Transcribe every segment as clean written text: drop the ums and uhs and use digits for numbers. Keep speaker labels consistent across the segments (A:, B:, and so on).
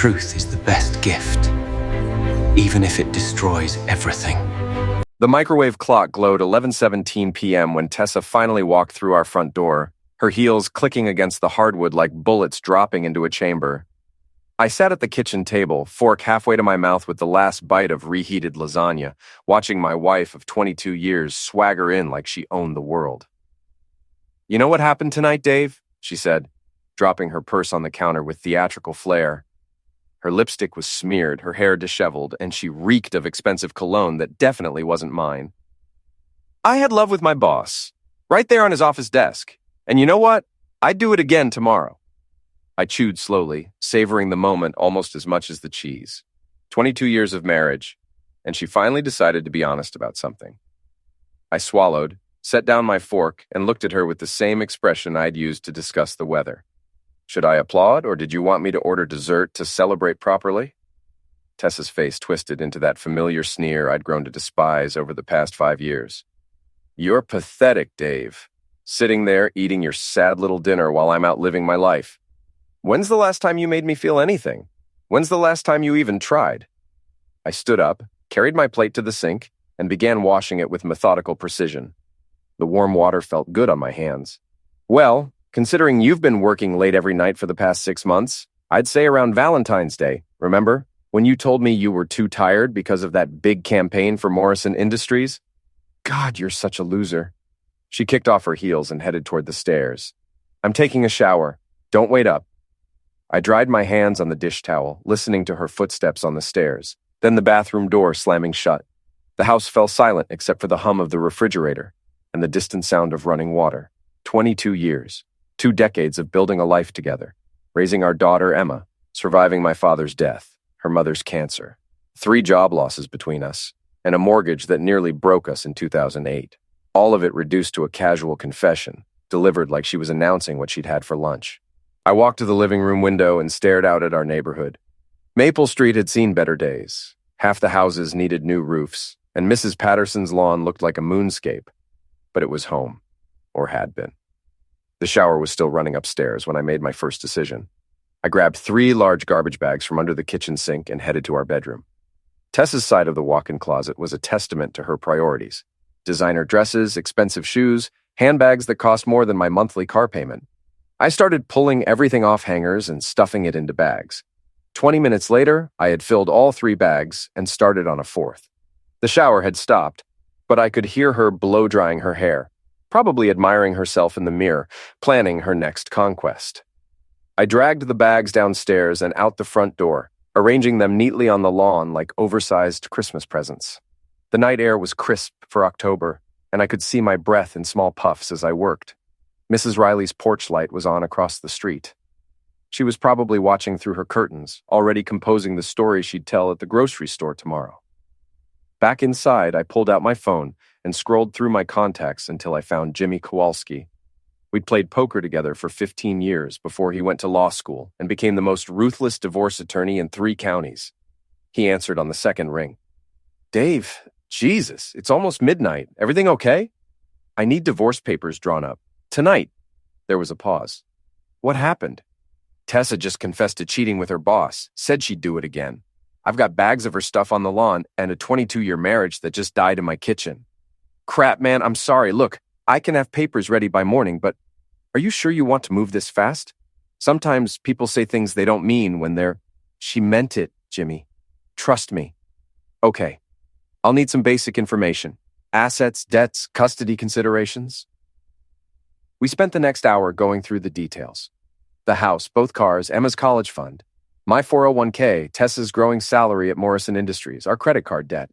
A: truth is the best gift, even if it destroys everything.
B: The microwave clock glowed 11:17 p.m. when Tessa finally walked through our front door, her heels clicking against the hardwood like bullets dropping into a chamber. I sat at the kitchen table, fork halfway to my mouth with the last bite of reheated lasagna, watching my wife of 22 years swagger in like she owned the world. "You know what happened tonight, Dave?" she said, dropping her purse on the counter with theatrical flair. Her lipstick was smeared, her hair disheveled, and she reeked of expensive cologne that definitely wasn't mine. "I had love with my boss, right there on his office desk. And you know what? I'd do it again tomorrow." I chewed slowly, savoring the moment almost as much as the cheese. 22 years of marriage, and she finally decided to be honest about something. I swallowed, set down my fork, and looked at her with the same expression I'd used to discuss the weather. "Should I applaud, or did you want me to order dessert to celebrate properly?" Tessa's face twisted into that familiar sneer I'd grown to despise over the past 5 years. "You're pathetic, Dave. Sitting there eating your sad little dinner while I'm out living my life. When's the last time you made me feel anything? When's the last time you even tried?" I stood up, carried my plate to the sink, and began washing it with methodical precision. The warm water felt good on my hands. "Well, considering you've been working late every night for the past 6 months, I'd say around Valentine's Day, remember? When you told me you were too tired because of that big campaign for Morrison Industries? God, you're such a loser." She kicked off her heels and headed toward the stairs. "I'm taking a shower. Don't wait up." I dried my hands on the dish towel, listening to her footsteps on the stairs, then the bathroom door slamming shut. The house fell silent except for the hum of the refrigerator and the distant sound of running water. 22 years, 2 decades of building a life together, raising our daughter Emma, surviving my father's death, her mother's cancer, 3 job losses between us, and a mortgage that nearly broke us in 2008. All of it reduced to a casual confession, delivered like she was announcing what she'd had for lunch. I walked to the living room window and stared out at our neighborhood. Maple Street had seen better days. Half the houses needed new roofs, and Mrs. Patterson's lawn looked like a moonscape. But it was home, or had been. The shower was still running upstairs when I made my first decision. I grabbed 3 large garbage bags from under the kitchen sink and headed to our bedroom. Tessa's side of the walk-in closet was a testament to her priorities. Designer dresses, expensive shoes, handbags that cost more than my monthly car payment. I started pulling everything off hangers and stuffing it into bags. 20 minutes later, I had filled all 3 bags and started on a 4th. The shower had stopped, but I could hear her blow-drying her hair, probably admiring herself in the mirror, planning her next conquest. I dragged the bags downstairs and out the front door, arranging them neatly on the lawn like oversized Christmas presents. The night air was crisp for October, and I could see my breath in small puffs as I worked. Mrs. Riley's porch light was on across the street. She was probably watching through her curtains, already composing the story she'd tell at the grocery store tomorrow. Back inside, I pulled out my phone and scrolled through my contacts until I found Jimmy Kowalski. We'd played poker together for 15 years before he went to law school and became the most ruthless divorce attorney in 3 counties. He answered on the second ring. "Dave, Jesus, it's almost midnight. Everything okay?" "I need divorce papers drawn up. Tonight." There was a pause. "What happened?" "Tessa just confessed to cheating with her boss, said she'd do it again. I've got bags of her stuff on the lawn and a 22-year marriage that just died in my kitchen." "Crap, man, I'm sorry. Look, I can have papers ready by morning, but are you sure you want to move this fast? Sometimes people say things they don't mean when they're..." "She meant it, Jimmy. Trust me." "Okay. I'll need some basic information. Assets, debts, custody considerations." We spent the next hour going through the details. The house, both cars, Emma's college fund, my 401k, Tessa's growing salary at Morrison Industries, our credit card debt.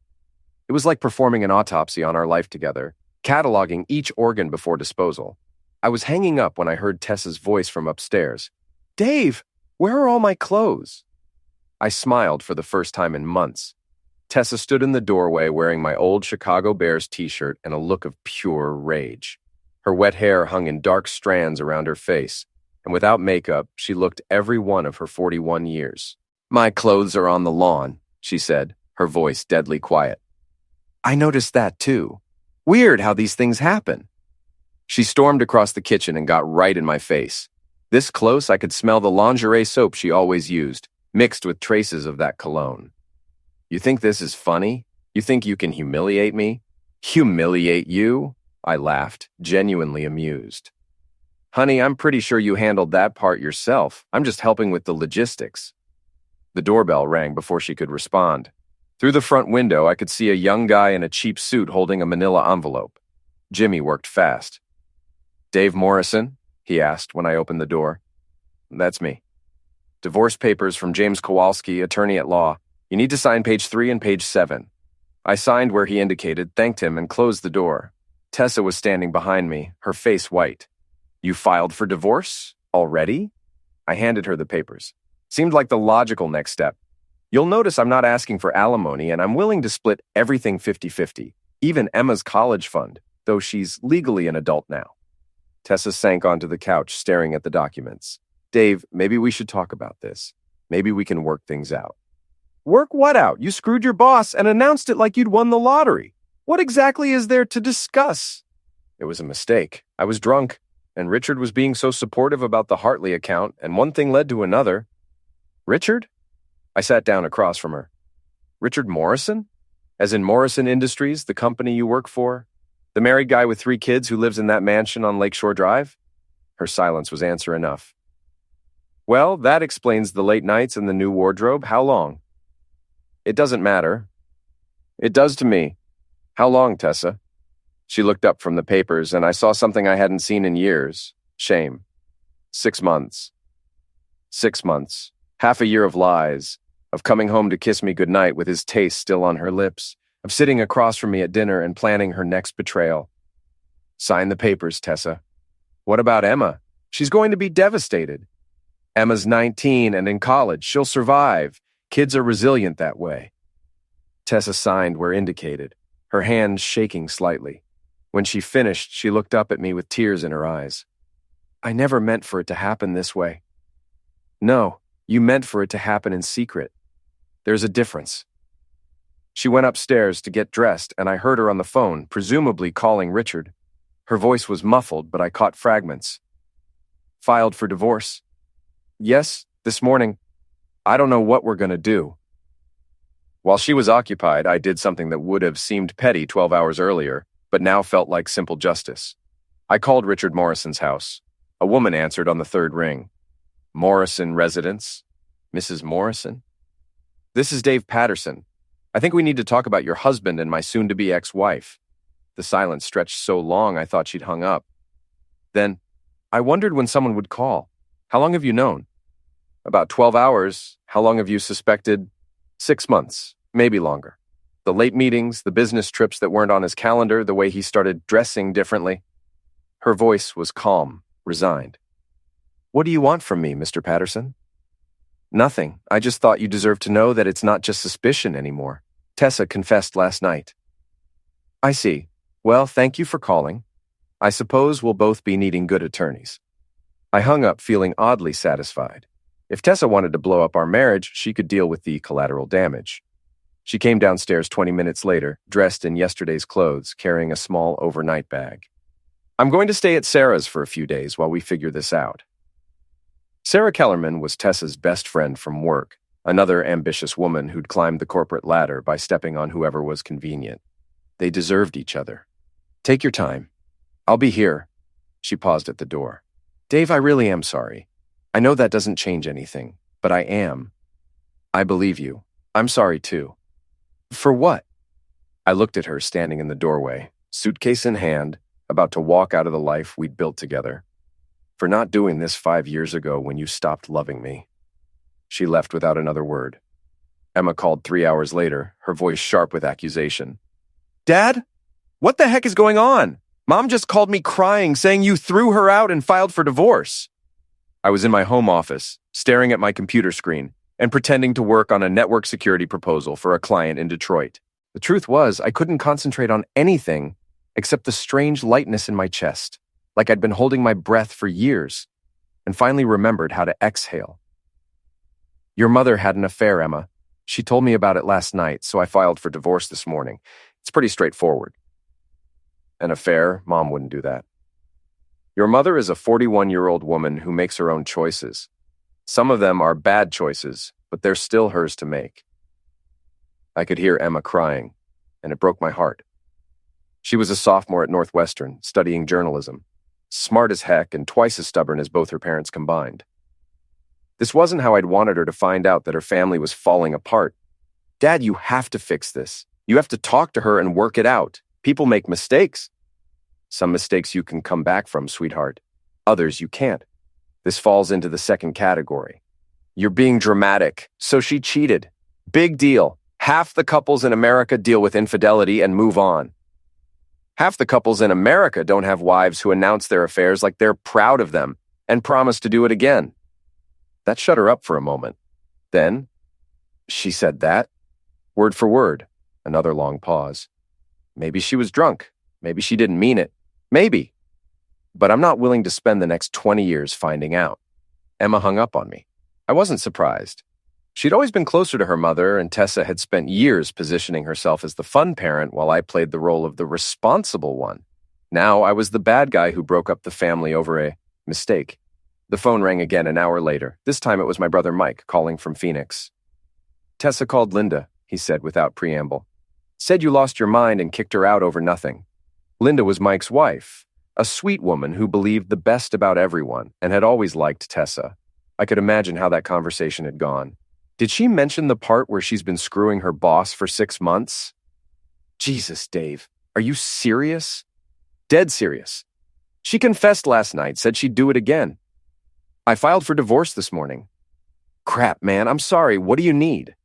B: It was like performing an autopsy on our life together, cataloging each organ before disposal. I was hanging up when I heard Tessa's voice from upstairs. "Dave, where are all my clothes?" I smiled for the first time in months. Tessa stood in the doorway wearing my old Chicago Bears t-shirt and a look of pure rage. Her wet hair hung in dark strands around her face, and without makeup, she looked every one of her 41 years. "My clothes are on the lawn," she said, her voice deadly quiet. "I noticed that too. Weird how these things happen." She stormed across the kitchen and got right in my face. This close, I could smell the lingerie soap she always used. mixed with traces of that cologne. You think this is funny? You think you can humiliate me? Humiliate you? I laughed, genuinely amused. Honey, I'm pretty sure you handled that part yourself. I'm just helping with the logistics. The doorbell rang before she could respond. Through the front window, I could see a young guy in a cheap suit holding a manila envelope. Jimmy worked fast. Dave Morrison? He asked when I opened the door. That's me. Divorce papers from James Kowalski, attorney at law. You need to sign page 3 and page 7. I signed where he indicated, thanked him, and closed the door. Tessa was standing behind me, her face white. You filed for divorce? Already? I handed her the papers. Seemed like the logical next step. You'll notice I'm not asking for alimony, and I'm willing to split everything 50-50, even Emma's college fund, though she's legally an adult now. Tessa sank onto the couch, staring at the documents. Dave, maybe we should talk about this. Maybe we can work things out. Work what out? You screwed your boss and announced it like you'd won the lottery. What exactly is there to discuss? It was a mistake. I was drunk, and Richard was being so supportive about the Hartley account, and one thing led to another. Richard? I sat down across from her. Richard Morrison? As in Morrison Industries, the company you work for? The married guy with 3 kids who lives in that mansion on Lakeshore Drive? Her silence was answer enough. Well, that explains the late nights and the new wardrobe. How long? It doesn't matter. It does to me. How long, Tessa? She looked up from the papers, and I saw something I hadn't seen in years. Shame. 6 months. 6 months. Half a year of lies, of coming home to kiss me goodnight with his taste still on her lips, of sitting across from me at dinner and planning her next betrayal. Sign the papers, Tessa. What about Emma? She's going to be devastated. Emma's 19 and in college. She'll survive. Kids are resilient that way. Tessa signed where indicated, her hands shaking slightly. When she finished, she looked up at me with tears in her eyes. I never meant for it to happen this way. No, you meant for it to happen in secret. There's a difference. She went upstairs to get dressed, and I heard her on the phone, presumably calling Richard. Her voice was muffled, but I caught fragments. Filed for divorce? Yes, this morning. I don't know what we're going to do. While she was occupied, I did something that would have seemed petty 12 hours earlier, but now felt like simple justice. I called Richard Morrison's house. A woman answered on the 3rd ring. Morrison residence? Mrs. Morrison? This is Dave Patterson. I think we need to talk about your husband and my soon-to-be ex-wife. The silence stretched so long I thought she'd hung up. Then, I wondered when someone would call. How long have you known? About 12 hours. How long have you suspected? 6 months, maybe longer. The late meetings, the business trips that weren't on his calendar, the way he started dressing differently. Her voice was calm, resigned. What do you want from me, Mr. Patterson? Nothing. I just thought you deserved to know that it's not just suspicion anymore. Tessa confessed last night. I see. Well, thank you for calling. I suppose we'll both be needing good attorneys. I hung up feeling oddly satisfied. If Tessa wanted to blow up our marriage, she could deal with the collateral damage. She came downstairs 20 minutes later, dressed in yesterday's clothes, carrying a small overnight bag. I'm going to stay at Sarah's for a few days while we figure this out. Sarah Kellerman was Tessa's best friend from work, another ambitious woman who'd climbed the corporate ladder by stepping on whoever was convenient. They deserved each other. Take your time. I'll be here. She paused at the door. Dave, I really am sorry. I know that doesn't change anything, but I am. I believe you. I'm sorry too. For what? I looked at her standing in the doorway, suitcase in hand, about to walk out of the life we'd built together. For not doing this 5 years ago when you stopped loving me. She left without another word. Emma called 3 hours later, her voice sharp with accusation. Dad? What the heck is going on? Mom just called me crying, saying you threw her out and filed for divorce. I was in my home office, staring at my computer screen, and pretending to work on a network security proposal for a client in Detroit. The truth was, I couldn't concentrate on anything except the strange lightness in my chest, like I'd been holding my breath for years, and finally remembered how to exhale. Your mother had an affair, Emma. She told me about it last night, so I filed for divorce this morning. It's pretty straightforward. An affair? Mom wouldn't do that. Your mother is a 41-year-old woman who makes her own choices. Some of them are bad choices, but they're still hers to make. I could hear Emma crying, and it broke my heart. She was a sophomore at Northwestern, studying journalism, smart as heck and twice as stubborn as both her parents combined. This wasn't how I'd wanted her to find out that her family was falling apart. Dad, you have to fix this. You have to talk to her and work it out. People make mistakes. Some mistakes you can come back from, sweetheart. Others you can't. This falls into the second category. You're being dramatic. So she cheated. Big deal. Half the couples in America deal with infidelity and move on. Half the couples in America don't have wives who announce their affairs like they're proud of them and promise to do it again. That shut her up for a moment. Then, she said that, word for word. Another long pause. Maybe she was drunk. Maybe she didn't mean it. Maybe. But I'm not willing to spend the next 20 years finding out. Emma hung up on me. I wasn't surprised. She'd always been closer to her mother, and Tessa had spent years positioning herself as the fun parent while I played the role of the responsible one. Now I was the bad guy who broke up the family over a mistake. The phone rang again an hour later. This time it was my brother Mike calling from Phoenix. Tessa called Linda, he said without preamble. Said you lost your mind and kicked her out over nothing. Linda was Mike's wife, a sweet woman who believed the best about everyone and had always liked Tessa. I could imagine how that conversation had gone. Did she mention the part where she's been screwing her boss for 6 months? Jesus, Dave, are you serious? Dead serious. She confessed last night, said she'd do it again. I filed for divorce this morning. Crap, man, I'm sorry. What do you need?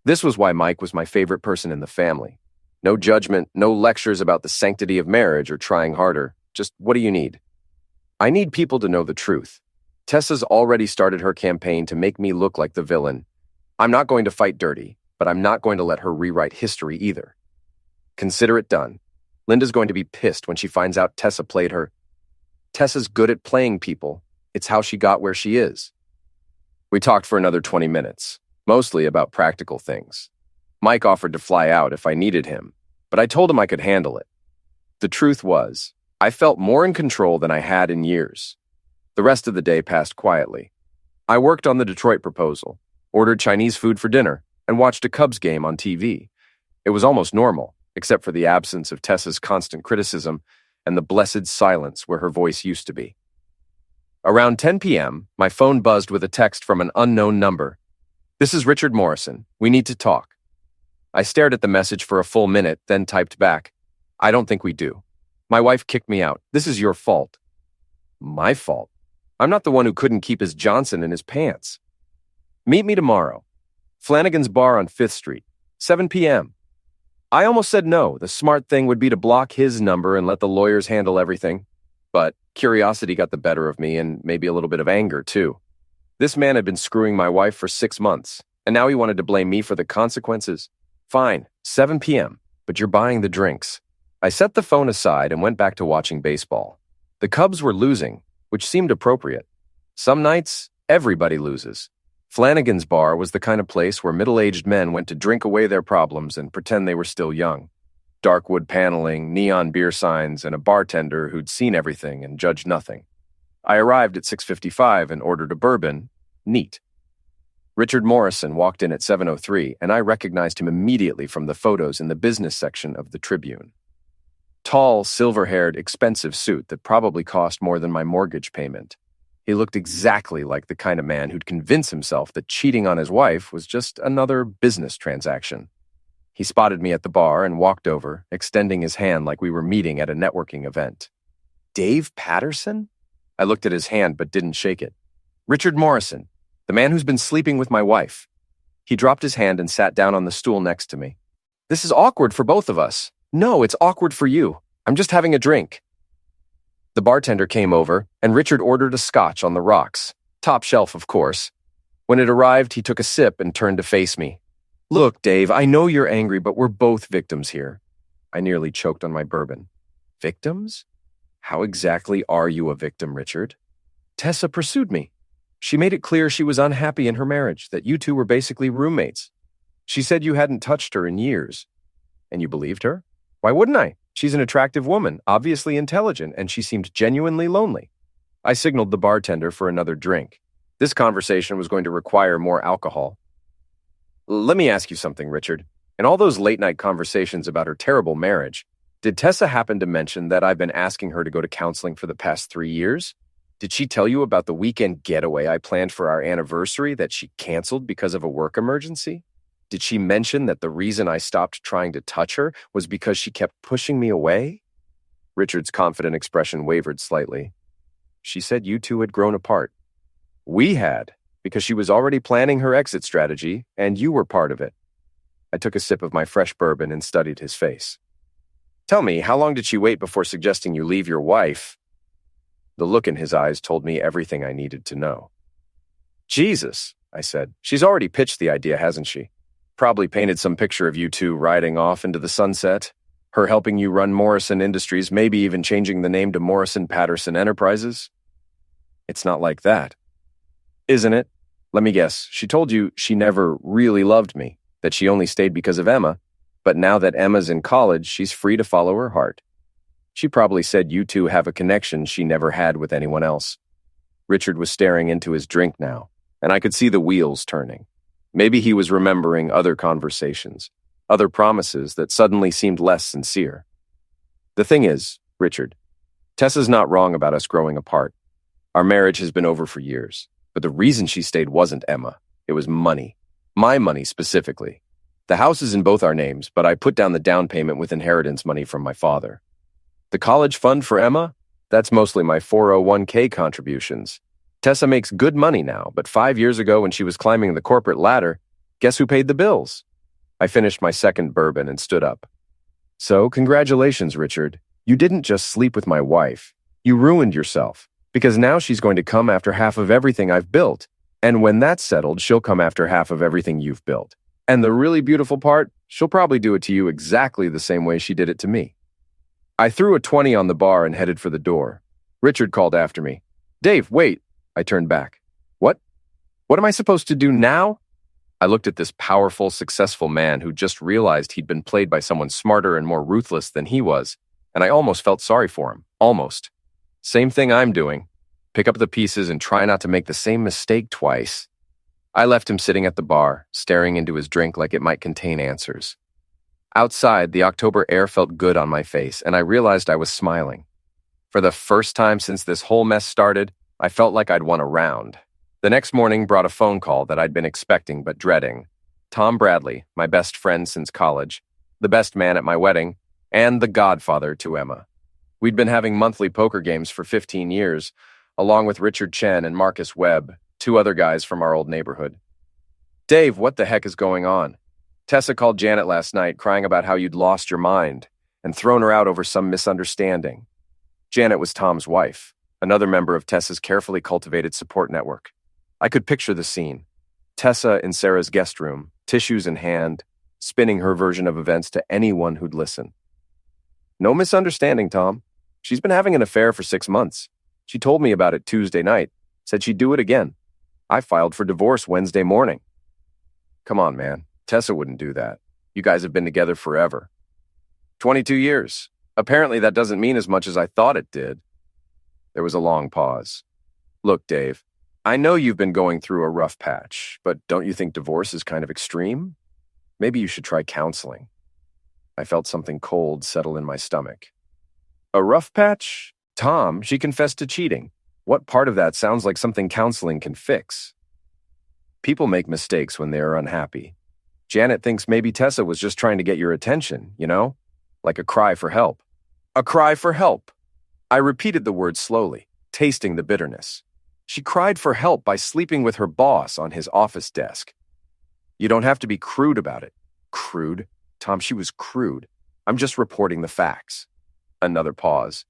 B: This was why Mike was my favorite person in the family. No judgment, no lectures about the sanctity of marriage or trying harder. Just, what do you need? I need people to know the truth. Tessa's already started her campaign to make me look like the villain. I'm not going to fight dirty, but I'm not going to let her rewrite history either. Consider it done. Linda's going to be pissed when she finds out Tessa played her. Tessa's good at playing people. It's how she got where she is. We talked for another 20 minutes, mostly about practical things. Mike offered to fly out if I needed him, but I told him I could handle it. The truth was, I felt more in control than I had in years. The rest of the day passed quietly. I worked on the Detroit proposal, ordered Chinese food for dinner, and watched a Cubs game on TV. It was almost normal, except for the absence of Tessa's constant criticism and the blessed silence where her voice used to be. Around 10 p.m., my phone buzzed with a text from an unknown number. This is Richard Morrison. We need to talk. I stared at the message for a full minute, then typed back. I don't think we do. My wife kicked me out. This is your fault. My fault? I'm not the one who couldn't keep his Johnson in his pants. Meet me tomorrow. Flanagan's Bar on 5th Street, 7 p.m. I almost said no. The smart thing would be to block his number and let the lawyers handle everything. But curiosity got the better of me and maybe a little bit of anger, too. This man had been screwing my wife for 6 months, and now he wanted to blame me for the consequences. Fine, 7 p.m., but you're buying the drinks. I set the phone aside and went back to watching baseball. The Cubs were losing, which seemed appropriate. Some nights, everybody loses. Flanagan's Bar was the kind of place where middle-aged men went to drink away their problems and pretend they were still young. Dark wood paneling, neon beer signs, and a bartender who'd seen everything and judged nothing. I arrived at 6:55 and ordered a bourbon. Neat. Richard Morrison walked in at 7:03, and I recognized him immediately from the photos in the business section of the Tribune. Tall, silver-haired, expensive suit that probably cost more than my mortgage payment. He looked exactly like the kind of man who'd convince himself that cheating on his wife was just another business transaction. He spotted me at the bar and walked over, extending his hand like we were meeting at a networking event. Dave Patterson? I looked at his hand but didn't shake it. Richard Morrison, the man who's been sleeping with my wife. He dropped his hand and sat down on the stool next to me. This is awkward for both of us. No, it's awkward for you. I'm just having a drink. The bartender came over, and Richard ordered a scotch on the rocks. Top shelf, of course. When it arrived, he took a sip and turned to face me. Look, Dave, I know you're angry, but we're both victims here. I nearly choked on my bourbon. Victims? How exactly are you a victim, Richard? Tessa pursued me. She made it clear she was unhappy in her marriage, that you two were basically roommates. She said you hadn't touched her in years. And you believed her? Why wouldn't I? She's an attractive woman, obviously intelligent, and she seemed genuinely lonely. I signaled the bartender for another drink. This conversation was going to require more alcohol. Let me ask you something, Richard. In all those late-night conversations about her terrible marriage, did Tessa happen to mention that I've been asking her to go to counseling for the past 3 years? Did she tell you about the weekend getaway I planned for our anniversary that she canceled because of a work emergency? Did she mention that the reason I stopped trying to touch her was because she kept pushing me away? Richard's confident expression wavered slightly. She said you two had grown apart. We had, because she was already planning her exit strategy, and you were part of it. I took a sip of my fresh bourbon and studied his face. Tell me, how long did she wait before suggesting you leave your wife? The look in his eyes told me everything I needed to know. Jesus, I said. She's already pitched the idea, hasn't she? Probably painted some picture of you two riding off into the sunset, her helping you run Morrison Industries, maybe even changing the name to Morrison Patterson Enterprises. It's not like that. Isn't it? Let me guess. She told you she never really loved me, that she only stayed because of Emma, but now that Emma's in college, she's free to follow her heart. She probably said you two have a connection she never had with anyone else. Richard was staring into his drink now, and I could see the wheels turning. Maybe he was remembering other conversations, other promises that suddenly seemed less sincere. The thing is, Richard, Tessa's not wrong about us growing apart. Our marriage has been over for years, but the reason she stayed wasn't Emma. It was money. My money specifically. The house is in both our names, but I put down the down payment with inheritance money from my father. The college fund for Emma? That's mostly my 401k contributions. Tessa makes good money now, but 5 years ago when she was climbing the corporate ladder, guess who paid the bills? I finished my second bourbon and stood up. So, congratulations, Richard. You didn't just sleep with my wife. You ruined yourself, because now she's going to come after half of everything I've built. And when that's settled, she'll come after half of everything you've built. And the really beautiful part, she'll probably do it to you exactly the same way she did it to me. I threw a 20 on the bar and headed for the door. Richard called after me. Dave, wait. I turned back. What? What am I supposed to do now? I looked at this powerful, successful man who just realized he'd been played by someone smarter and more ruthless than he was, and I almost felt sorry for him. Almost. Same thing I'm doing. Pick up the pieces and try not to make the same mistake twice. I left him sitting at the bar, staring into his drink like it might contain answers. Outside, the October air felt good on my face, and I realized I was smiling. For the first time since this whole mess started, I felt like I'd won a round. The next morning brought a phone call that I'd been expecting but dreading. Tom Bradley, my best friend since college, the best man at my wedding, and the godfather to Emma. We'd been having monthly poker games for 15 years, along with Richard Chen and Marcus Webb, 2 other guys from our old neighborhood. Dave, what the heck is going on? Tessa called Janet last night crying about how you'd lost your mind and thrown her out over some misunderstanding. Janet was Tom's wife, another member of Tessa's carefully cultivated support network. I could picture the scene. Tessa in Sarah's guest room, tissues in hand, spinning her version of events to anyone who'd listen. No misunderstanding, Tom. She's been having an affair for 6 months. She told me about it Tuesday night, said she'd do it again. I filed for divorce Wednesday morning. Come on, man. Tessa wouldn't do that. You guys have been together forever. 22 years. Apparently that doesn't mean as much as I thought it did. There was a long pause. Look, Dave, I know you've been going through a rough patch, but don't you think divorce is kind of extreme? Maybe you should try counseling. I felt something cold settle in my stomach. A rough patch? Tom, she confessed to cheating. What part of that sounds like something counseling can fix? People make mistakes when they are unhappy. Janet thinks maybe Tessa was just trying to get your attention, you know? Like a cry for help. A cry for help. I repeated the word slowly, tasting the bitterness. She cried for help by sleeping with her boss on his office desk. You don't have to be crude about it. Crude? Tom, she was crude. I'm just reporting the facts. Another pause.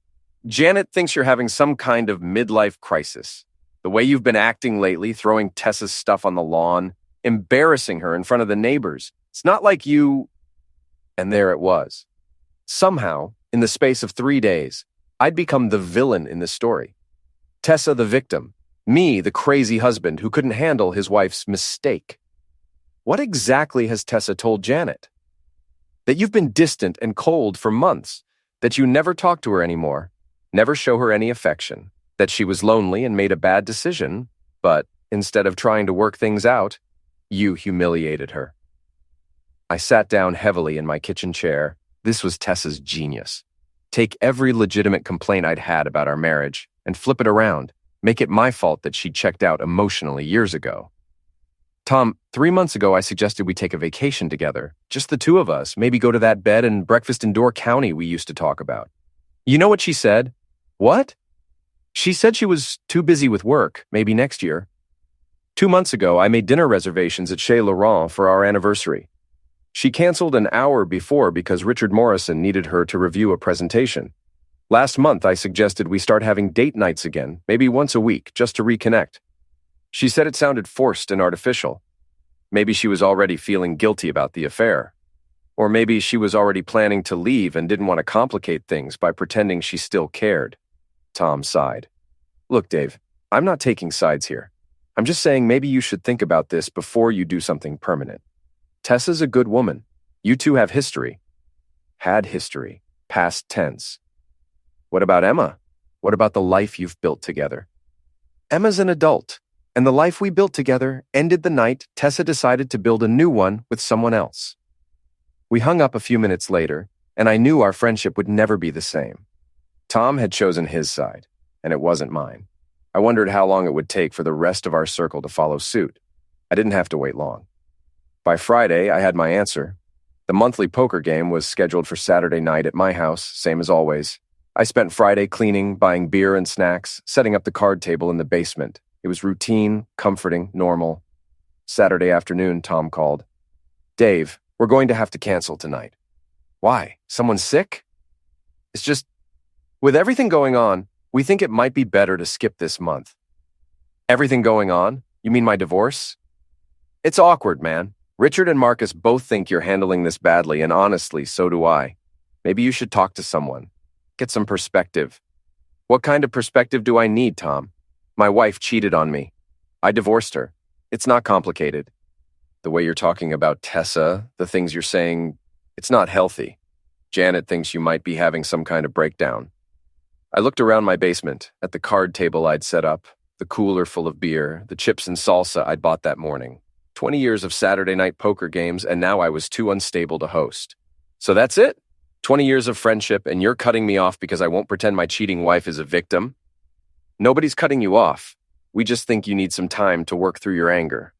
B: Janet thinks you're having some kind of midlife crisis. The way you've been acting lately, throwing Tessa's stuff on the lawn, embarrassing her in front of the neighbors. It's not like you... And there it was. Somehow, in the space of 3 days, I'd become the villain in this story. Tessa the victim. Me, the crazy husband who couldn't handle his wife's mistake. What exactly has Tessa told Janet? That you've been distant and cold for months. That you never talk to her anymore. Never show her any affection. That she was lonely and made a bad decision. But instead of trying to work things out. You humiliated her. I sat down heavily in my kitchen chair. This was Tessa's genius. Take every legitimate complaint I'd had about our marriage and flip it around. Make it my fault that she checked out emotionally years ago. Tom, 3 months ago I suggested we take a vacation together. Just the two of us, maybe go to that bed and breakfast in Door County we used to talk about. You know what she said? What? She said she was too busy with work, maybe next year. 2 months ago I made dinner reservations at Chez Laurent for our anniversary. She canceled an hour before because Richard Morrison needed her to review a presentation. Last month, I suggested we start having date nights again, maybe once a week, just to reconnect. She said it sounded forced and artificial. Maybe she was already feeling guilty about the affair. Or maybe she was already planning to leave and didn't want to complicate things by pretending she still cared. Tom sighed. Look, Dave, I'm not taking sides here. I'm just saying maybe you should think about this before you do something permanent. Tessa's a good woman. You two have history. Had history. Past tense. What about Emma? What about the life you've built together? Emma's an adult, and the life we built together ended the night Tessa decided to build a new one with someone else. We hung up a few minutes later, and I knew our friendship would never be the same. Tom had chosen his side, and it wasn't mine. I wondered how long it would take for the rest of our circle to follow suit. I didn't have to wait long. By Friday, I had my answer. The monthly poker game was scheduled for Saturday night at my house, same as always. I spent Friday cleaning, buying beer and snacks, setting up the card table in the basement. It was routine, comforting, normal. Saturday afternoon, Tom called. Dave, we're going to have to cancel tonight. Why? Someone sick? It's just, with everything going on, we think it might be better to skip this month. Everything going on? You mean my divorce? It's awkward, man. Richard and Marcus both think you're handling this badly, and honestly, so do I. Maybe you should talk to someone. Get some perspective. What kind of perspective do I need, Tom? My wife cheated on me. I divorced her. It's not complicated. The way you're talking about Tessa, the things you're saying, it's not healthy. Janet thinks you might be having some kind of breakdown. I looked around my basement, at the card table I'd set up, the cooler full of beer, the chips and salsa I'd bought that morning. 20 years of Saturday night poker games, and now I was too unstable to host. So that's it? 20 years of friendship, and you're cutting me off because I won't pretend my cheating wife is a victim? Nobody's cutting you off. We just think you need some time to work through your anger.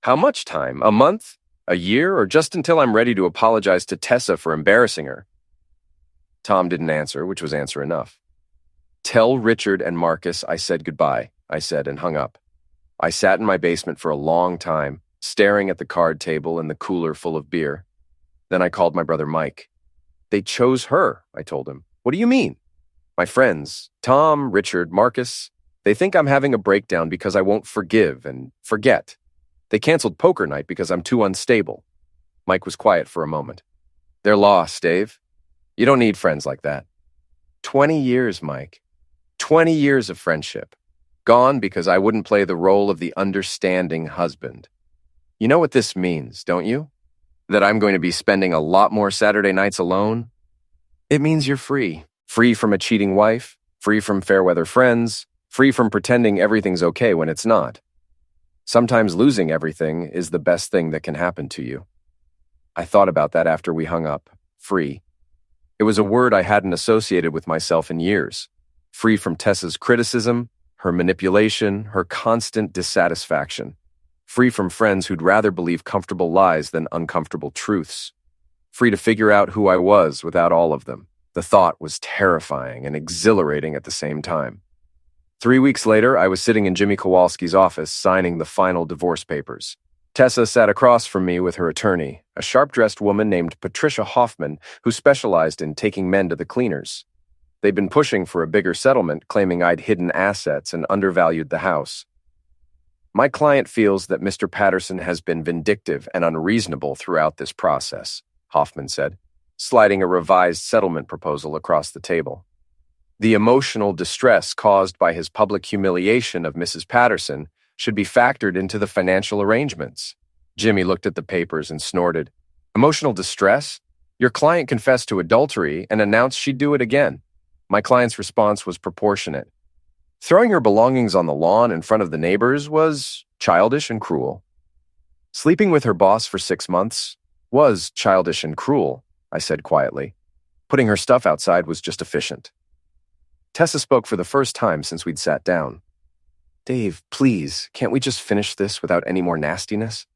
B: How much time? A month? A year? Or just until I'm ready to apologize to Tessa for embarrassing her? Tom didn't answer, which was answer enough. Tell Richard and Marcus I said goodbye, I said, and hung up. I sat in my basement for a long time, staring at the card table and the cooler full of beer. Then I called my brother Mike. They chose her, I told him. What do you mean? My friends, Tom, Richard, Marcus, they think I'm having a breakdown because I won't forgive and forget. They canceled poker night because I'm too unstable. Mike was quiet for a moment. They're lost, Dave. You don't need friends like that. 20 years, Mike. 20 years of friendship. Gone because I wouldn't play the role of the understanding husband. You know what this means, don't you? That I'm going to be spending a lot more Saturday nights alone? It means you're free. Free from a cheating wife, free from fair-weather friends, free from pretending everything's okay when it's not. Sometimes losing everything is the best thing that can happen to you. I thought about that after we hung up. Free. It was a word I hadn't associated with myself in years. Free from Tessa's criticism, her manipulation, her constant dissatisfaction. Free from friends who'd rather believe comfortable lies than uncomfortable truths. Free to figure out who I was without all of them. The thought was terrifying and exhilarating at the same time. 3 weeks later, I was sitting in Jimmy Kowalski's office signing the final divorce papers. Tessa sat across from me with her attorney, a sharp-dressed woman named Patricia Hoffman, who specialized in taking men to the cleaners. They'd been pushing for a bigger settlement, claiming I'd hidden assets and undervalued the house. My client feels that Mr. Patterson has been vindictive and unreasonable throughout this process, Hoffman said, sliding a revised settlement proposal across the table. The emotional distress caused by his public humiliation of Mrs. Patterson should be factored into the financial arrangements. Jimmy looked at the papers and snorted. Emotional distress? Your client confessed to adultery and announced she'd do it again. My client's response was proportionate. Throwing her belongings on the lawn in front of the neighbors was childish and cruel. Sleeping with her boss for 6 months was childish and cruel, I said quietly. Putting her stuff outside was just efficient. Tessa spoke for the first time since we'd sat down. Dave, please, can't we just finish this without any more nastiness?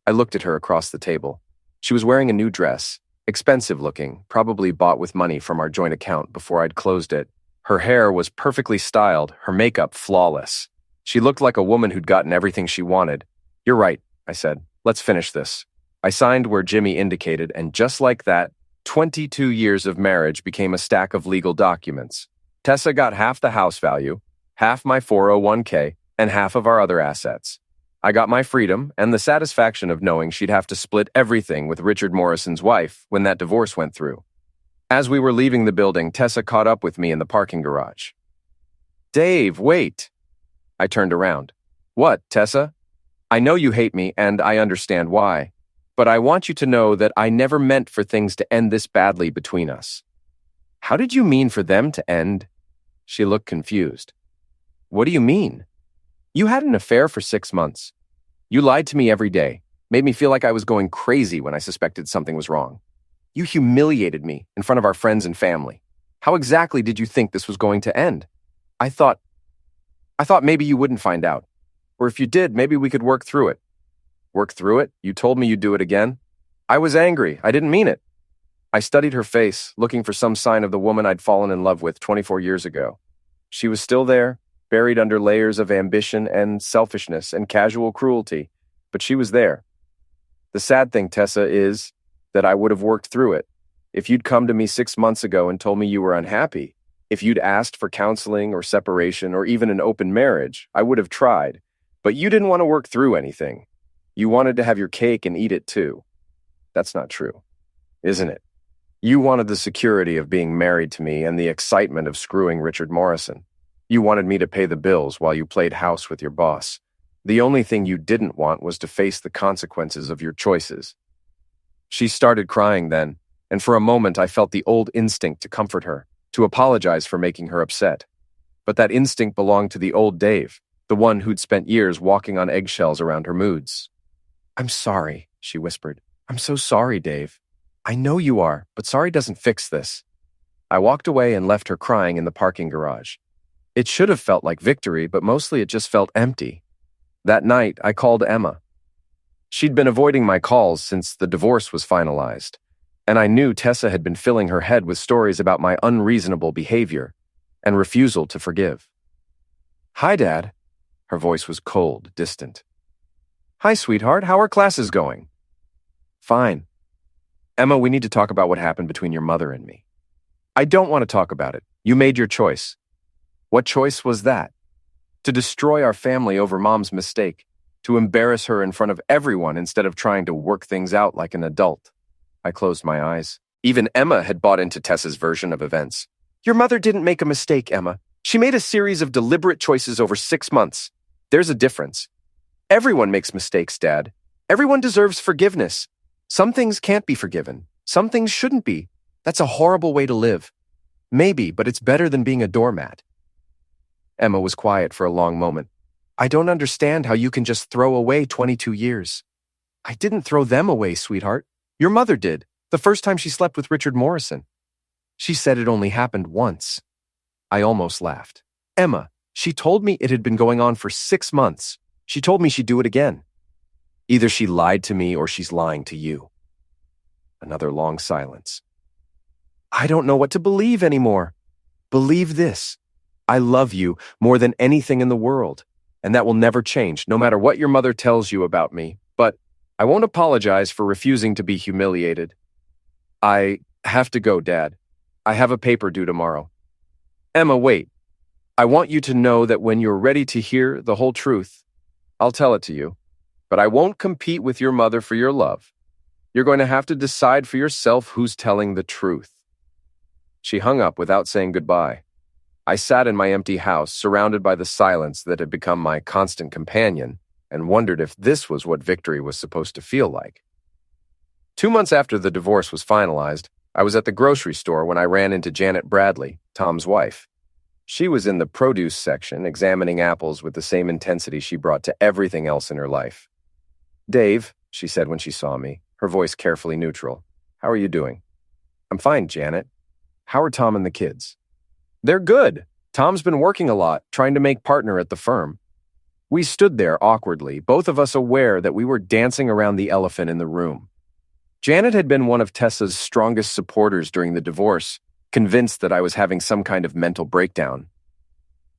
B: I looked at her across the table. She was wearing a new dress, expensive looking, probably bought with money from our joint account before I'd closed it. Her hair was perfectly styled, her makeup flawless. She looked like a woman who'd gotten everything she wanted. You're right, I said. Let's finish this. I signed where Jimmy indicated, and just like that, 22 years of marriage became a stack of legal documents. Tessa got half the house value, half my 401k, and half of our other assets. I got my freedom and the satisfaction of knowing she'd have to split everything with Richard Morrison's wife when that divorce went through. As we were leaving the building, Tessa caught up with me in the parking garage. Dave, wait. I turned around. What, Tessa? I know you hate me, and I understand why. But I want you to know that I never meant for things to end this badly between us. How did you mean for them to end? She looked confused. What do you mean? You had an affair for 6 months. You lied to me every day, made me feel like I was going crazy when I suspected something was wrong. You humiliated me in front of our friends and family. How exactly did you think this was going to end? I thought maybe you wouldn't find out. Or if you did, maybe we could work through it. Work through it? You told me you'd do it again? I was angry. I didn't mean it. I studied her face, looking for some sign of the woman I'd fallen in love with 24 years ago. She was still there, buried under layers of ambition and selfishness and casual cruelty, but she was there. The sad thing, Tessa, is that I would have worked through it. If you'd come to me 6 months ago and told me you were unhappy, if you'd asked for counseling or separation or even an open marriage, I would have tried. But you didn't want to work through anything. You wanted to have your cake and eat it too. That's not true, isn't it? You wanted the security of being married to me and the excitement of screwing Richard Morrison. You wanted me to pay the bills while you played house with your boss. The only thing you didn't want was to face the consequences of your choices. She started crying then, and for a moment I felt the old instinct to comfort her, to apologize for making her upset. But that instinct belonged to the old Dave, the one who'd spent years walking on eggshells around her moods. I'm sorry, she whispered. I'm so sorry, Dave. I know you are, but sorry doesn't fix this. I walked away and left her crying in the parking garage. It should have felt like victory, but mostly it just felt empty. That night, I called Emma. She'd been avoiding my calls since the divorce was finalized, and I knew Tessa had been filling her head with stories about my unreasonable behavior and refusal to forgive. Hi, Dad. Her voice was cold, distant. Hi, sweetheart. How are classes going? Fine. Emma, we need to talk about what happened between your mother and me. I don't want to talk about it. You made your choice. What choice was that? To destroy our family over Mom's mistake, to embarrass her in front of everyone instead of trying to work things out like an adult. I closed my eyes. Even Emma had bought into Tessa's version of events. Your mother didn't make a mistake, Emma. She made a series of deliberate choices over 6 months. There's a difference. Everyone makes mistakes, Dad. Everyone deserves forgiveness. Some things can't be forgiven. Some things shouldn't be. That's a horrible way to live. Maybe, but it's better than being a doormat. Emma was quiet for a long moment. I don't understand how you can just throw away 22 years. I didn't throw them away, sweetheart. Your mother did, the first time she slept with Richard Morrison. She said it only happened once. I almost laughed. Emma, she told me it had been going on for 6 months. She told me she'd do it again. Either she lied to me or she's lying to you. Another long silence. I don't know what to believe anymore. Believe this. I love you more than anything in the world, and that will never change, no matter what your mother tells you about me. But I won't apologize for refusing to be humiliated. I have to go, Dad. I have a paper due tomorrow. Emma, wait. I want you to know that when you're ready to hear the whole truth, I'll tell it to you. But I won't compete with your mother for your love. You're going to have to decide for yourself who's telling the truth. She hung up without saying goodbye. I sat in my empty house, surrounded by the silence that had become my constant companion, and wondered if this was what victory was supposed to feel like. 2 months after the divorce was finalized, I was at the grocery store when I ran into Janet Bradley, Tom's wife. She was in the produce section, examining apples with the same intensity she brought to everything else in her life. "Dave," she said when she saw me, her voice carefully neutral. "How are you doing?" "I'm fine, Janet. How are Tom and the kids?" "They're good. Tom's been working a lot, trying to make partner at the firm." We stood there awkwardly, both of us aware that we were dancing around the elephant in the room. Janet had been one of Tessa's strongest supporters during the divorce, convinced that I was having some kind of mental breakdown.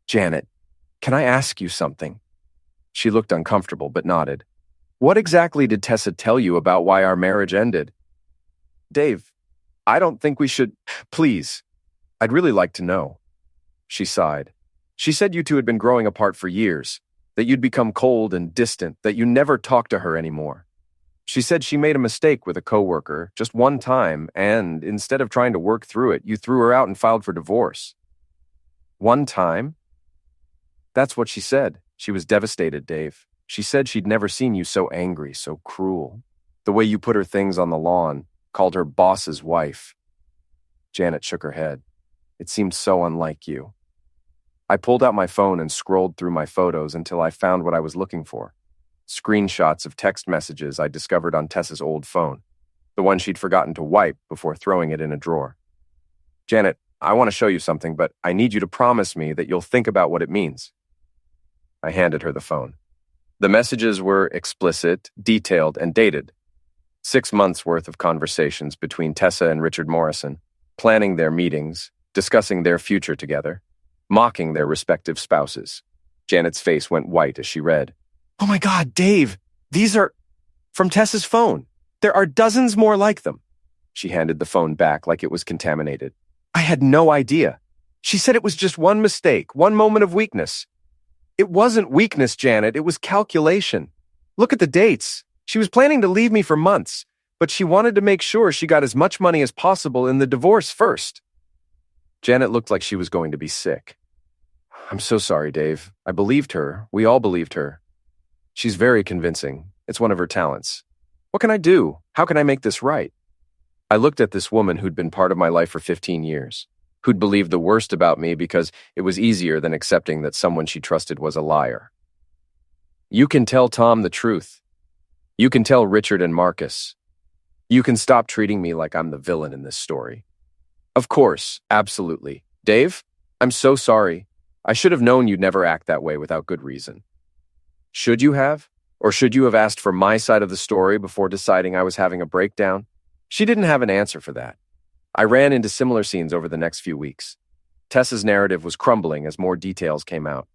B: "Janet, can I ask you something?" She looked uncomfortable but nodded. "What exactly did Tessa tell you about why our marriage ended?" "Dave, I don't think we should. Please, I'd really like to know." She sighed. "She said you two had been growing apart for years, that you'd become cold and distant, that you never talked to her anymore. She said she made a mistake with a coworker just one time, and instead of trying to work through it, you threw her out and filed for divorce." "One time?" "That's what she said. She was devastated, Dave. She said she'd never seen you so angry, so cruel. The way you put her things on the lawn, called her boss's wife." Janet shook her head. "It seemed so unlike you." I pulled out my phone and scrolled through my photos until I found what I was looking for. Screenshots of text messages I discovered on Tessa's old phone, the one she'd forgotten to wipe before throwing it in a drawer. "Janet, I want to show you something, but I need you to promise me that you'll think about what it means." I handed her the phone. The messages were explicit, detailed, and dated. 6 months' worth of conversations between Tessa and Richard Morrison, planning their meetings, discussing their future together, mocking their respective spouses. Janet's face went white as she read. "Oh my God, Dave, these are from Tessa's phone. There are dozens more like them." She handed the phone back like it was contaminated. "I had no idea. She said it was just one mistake, one moment of weakness." "It wasn't weakness, Janet. It was calculation. Look at the dates. She was planning to leave me for months, but she wanted to make sure she got as much money as possible in the divorce first." Janet looked like she was going to be sick. "I'm so sorry, Dave. I believed her. We all believed her. She's very convincing. It's one of her talents. What can I do? How can I make this right?" I looked at this woman who'd been part of my life for 15 years, who'd believed the worst about me because it was easier than accepting that someone she trusted was a liar. "You can tell Tom the truth. You can tell Richard and Marcus. You can stop treating me like I'm the villain in this story." "Of course, absolutely. Dave, I'm so sorry. I should have known you'd never act that way without good reason." "Should you have? Or should you have asked for my side of the story before deciding I was having a breakdown?" She didn't have an answer for that. I ran into similar scenes over the next few weeks. Tessa's narrative was crumbling as more details came out.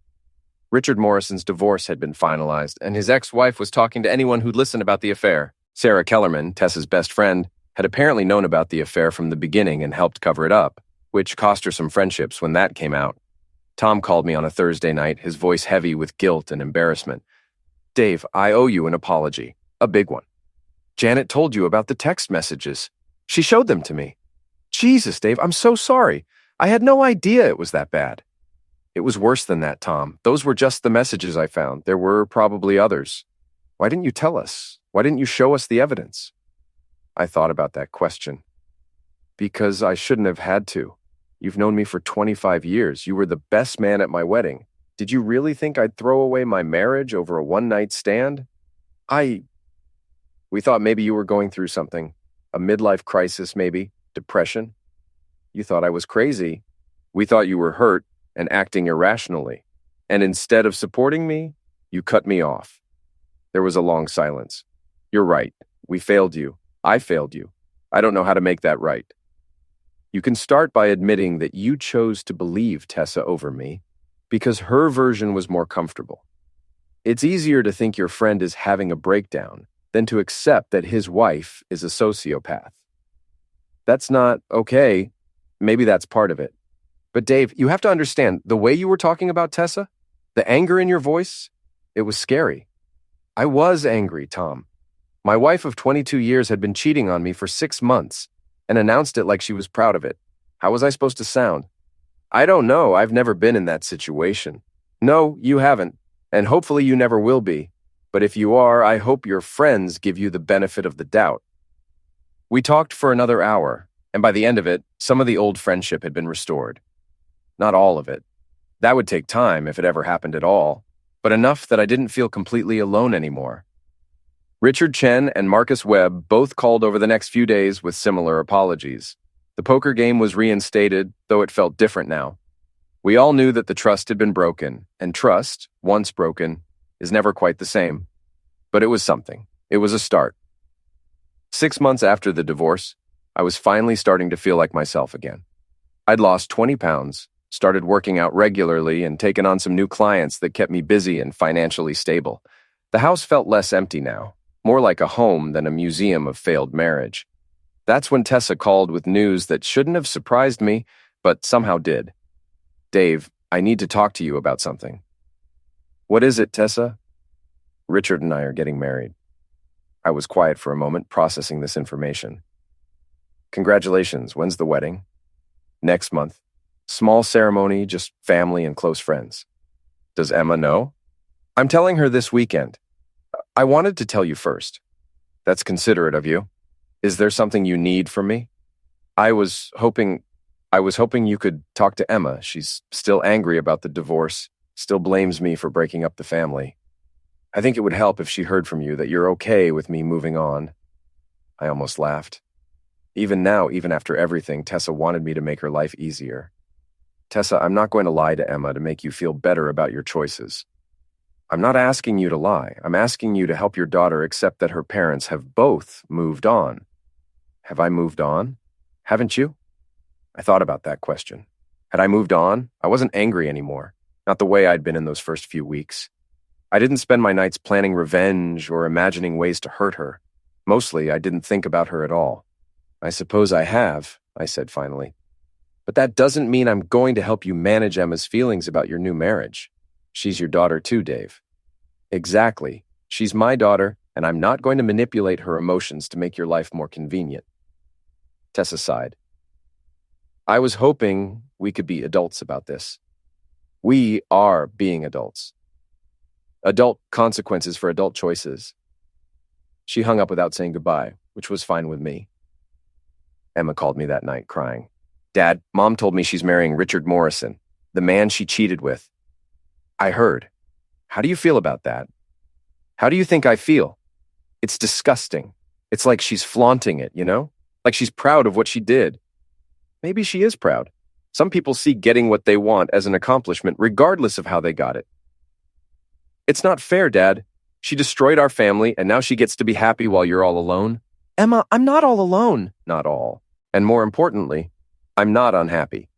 B: Richard Morrison's divorce had been finalized, and his ex-wife was talking to anyone who'd listen about the affair. Sarah Kellerman, Tessa's best friend, had apparently known about the affair from the beginning and helped cover it up, which cost her some friendships when that came out. Tom called me on a Thursday night, his voice heavy with guilt and embarrassment. "Dave, I owe you an apology. A big one. Janet told you about the text messages. She showed them to me. Jesus, Dave, I'm so sorry. I had no idea it was that bad." "It was worse than that, Tom. Those were just the messages I found. There were probably others. Why didn't you tell us? Why didn't you show us the evidence?" I thought about that question. "Because I shouldn't have had to. You've known me for 25 years. You were the best man at my wedding. Did you really think I'd throw away my marriage over a one-night stand? We thought maybe you were going through something. A midlife crisis, maybe. Depression. You thought I was crazy. We thought you were hurt and acting irrationally. And instead of supporting me, you cut me off." There was a long silence. "You're right. We failed you. I failed you. I don't know how to make that right. You can start by admitting that you chose to believe Tessa over me because her version was more comfortable. It's easier to think your friend is having a breakdown than to accept that his wife is a sociopath. That's not okay. Maybe that's part of it. But Dave, you have to understand, the way you were talking about Tessa, the anger in your voice, it was scary. I was angry, Tom. My wife of 22 years had been cheating on me for 6 months and announced it like she was proud of it. How was I supposed to sound? I don't know. I've never been in that situation. No, you haven't, and hopefully you never will be. But if you are, I hope your friends give you the benefit of the doubt. We talked for another hour, and by the end of it, some of the old friendship had been restored. Not all of it. That would take time if it ever happened at all, but enough that I didn't feel completely alone anymore. Richard Chen and Marcus Webb both called over the next few days with similar apologies. The poker game was reinstated, though it felt different now. We all knew that the trust had been broken, and trust, once broken, is never quite the same. But it was something. It was a start. 6 months after the divorce, I was finally starting to feel like myself again. I'd lost 20 pounds, started working out regularly, and taken on some new clients that kept me busy and financially stable. The house felt less empty now, more like a home than a museum of failed marriage. That's when Tessa called with news that shouldn't have surprised me, but somehow did. "Dave, I need to talk to you about something." "What is it, Tessa?" "Richard and I are getting married." I was quiet for a moment, processing this information. "Congratulations. When's the wedding?" "Next month. Small ceremony, just family and close friends." "Does Emma know?" "I'm telling her this weekend." "I wanted to tell you first." "That's considerate of you. Is there something you need from me?" I was hoping you could talk to Emma. She's still angry about the divorce, still blames me for breaking up the family. I think it would help if she heard from you that you're okay with me moving on." I almost laughed. Even now, even after everything, Tessa wanted me to make her life easier. "Tessa, I'm not going to lie to Emma to make you feel better about your choices. I'm not asking you to lie. I'm asking you to help your daughter accept that her parents have both moved on." "Have I moved on? Haven't you?" I thought about that question. Had I moved on? I wasn't angry anymore, not the way I'd been in those first few weeks. I didn't spend my nights planning revenge or imagining ways to hurt her. Mostly, I didn't think about her at all. "I suppose I have," I said finally. "But that doesn't mean I'm going to help you manage Emma's feelings about your new marriage. She's your daughter too, Dave." "Exactly. She's my daughter, and I'm not going to manipulate her emotions to make your life more convenient." Tessa sighed. "I was hoping we could be adults about this." "We are being adults. Adult consequences for adult choices." She hung up without saying goodbye, which was fine with me. Emma called me that night, crying. "Dad, Mom told me she's marrying Richard Morrison, the man she cheated with." "I heard. How do you feel about that?" "How do you think I feel? It's disgusting. It's like she's flaunting it, you know? Like she's proud of what she did." Maybe she is proud. Some people see getting what they want as an accomplishment, regardless of how they got it. "It's not fair, Dad. She destroyed our family, and now she gets to be happy while you're all alone." "Emma, I'm not all alone." "Not all. And more importantly, I'm not unhappy."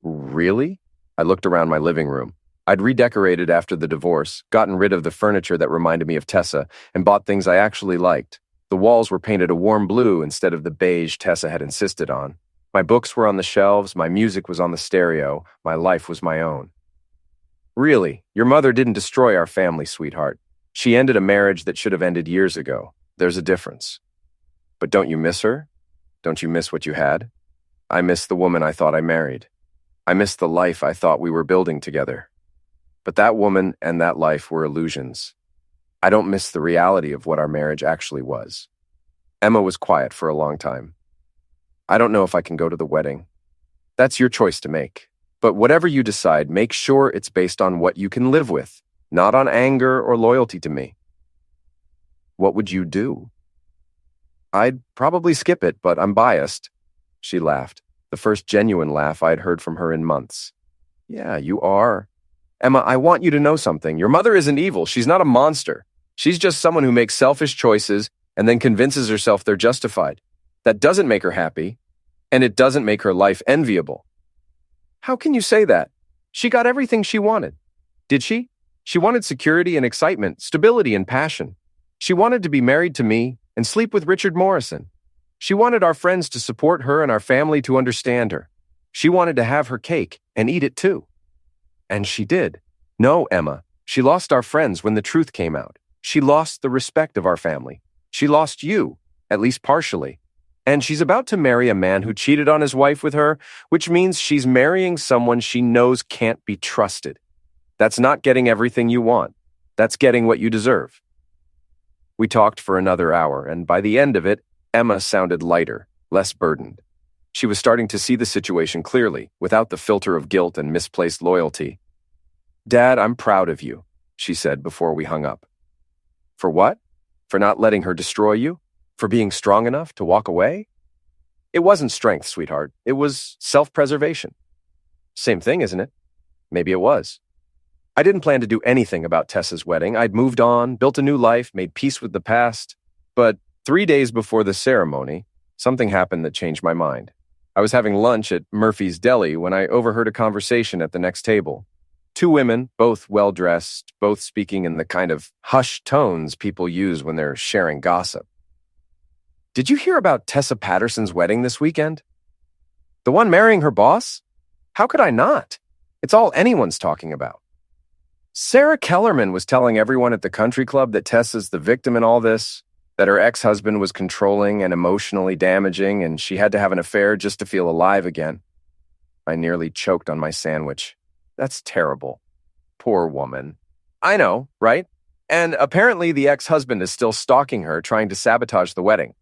B: "Really?" I looked around my living room. I'd redecorated after the divorce, gotten rid of the furniture that reminded me of Tessa, and bought things I actually liked. The walls were painted a warm blue instead of the beige Tessa had insisted on. My books were on the shelves, my music was on the stereo, my life was my own. "Really, your mother didn't destroy our family, sweetheart. She ended a marriage that should have ended years ago. There's a difference." "But don't you miss her? Don't you miss what you had?" "I miss the woman I thought I married. I miss the life I thought we were building together. But that woman and that life were illusions. I don't miss the reality of what our marriage actually was." Emma was quiet for a long time. "I don't know if I can go to the wedding." "That's your choice to make. But whatever you decide, make sure it's based on what you can live with, not on anger or loyalty to me." "What would you do?" "I'd probably skip it, but I'm biased." She laughed, the first genuine laugh I'd heard from her in months. "Yeah, you are. Emma, I want you to know something. Your mother isn't evil. She's not a monster. She's just someone who makes selfish choices and then convinces herself they're justified. That doesn't make her happy, and it doesn't make her life enviable." "How can you say that? She got everything she wanted." "Did she? She wanted security and excitement, stability and passion. She wanted to be married to me and sleep with Richard Morrison. She wanted our friends to support her and our family to understand her. She wanted to have her cake and eat it too." "And she did." "No, Emma. She lost our friends when the truth came out. She lost the respect of our family. She lost you, at least partially. And she's about to marry a man who cheated on his wife with her, which means she's marrying someone she knows can't be trusted. That's not getting everything you want. That's getting what you deserve." We talked for another hour, and by the end of it, Emma sounded lighter, less burdened. She was starting to see the situation clearly, without the filter of guilt and misplaced loyalty. "Dad, I'm proud of you," she said before we hung up. "For what? For not letting her destroy you? For being strong enough to walk away?" "It wasn't strength, sweetheart. It was self-preservation." "Same thing, isn't it?" "Maybe it was." I didn't plan to do anything about Tessa's wedding. I'd moved on, built a new life, made peace with the past. But 3 days before the ceremony, something happened that changed my mind. I was having lunch at Murphy's Deli when I overheard a conversation at the next table. Two women, both well-dressed, both speaking in the kind of hushed tones people use when they're sharing gossip. "Did you hear about Tessa Patterson's wedding this weekend? The one marrying her boss? How could I not? It's all anyone's talking about. Sarah Kellerman was telling everyone at the country club that Tessa's the victim in all this, that her ex-husband was controlling and emotionally damaging, and she had to have an affair just to feel alive again." I nearly choked on my sandwich. That's terrible. Poor woman. I know, right? And apparently the ex-husband is still stalking her, trying to sabotage the wedding.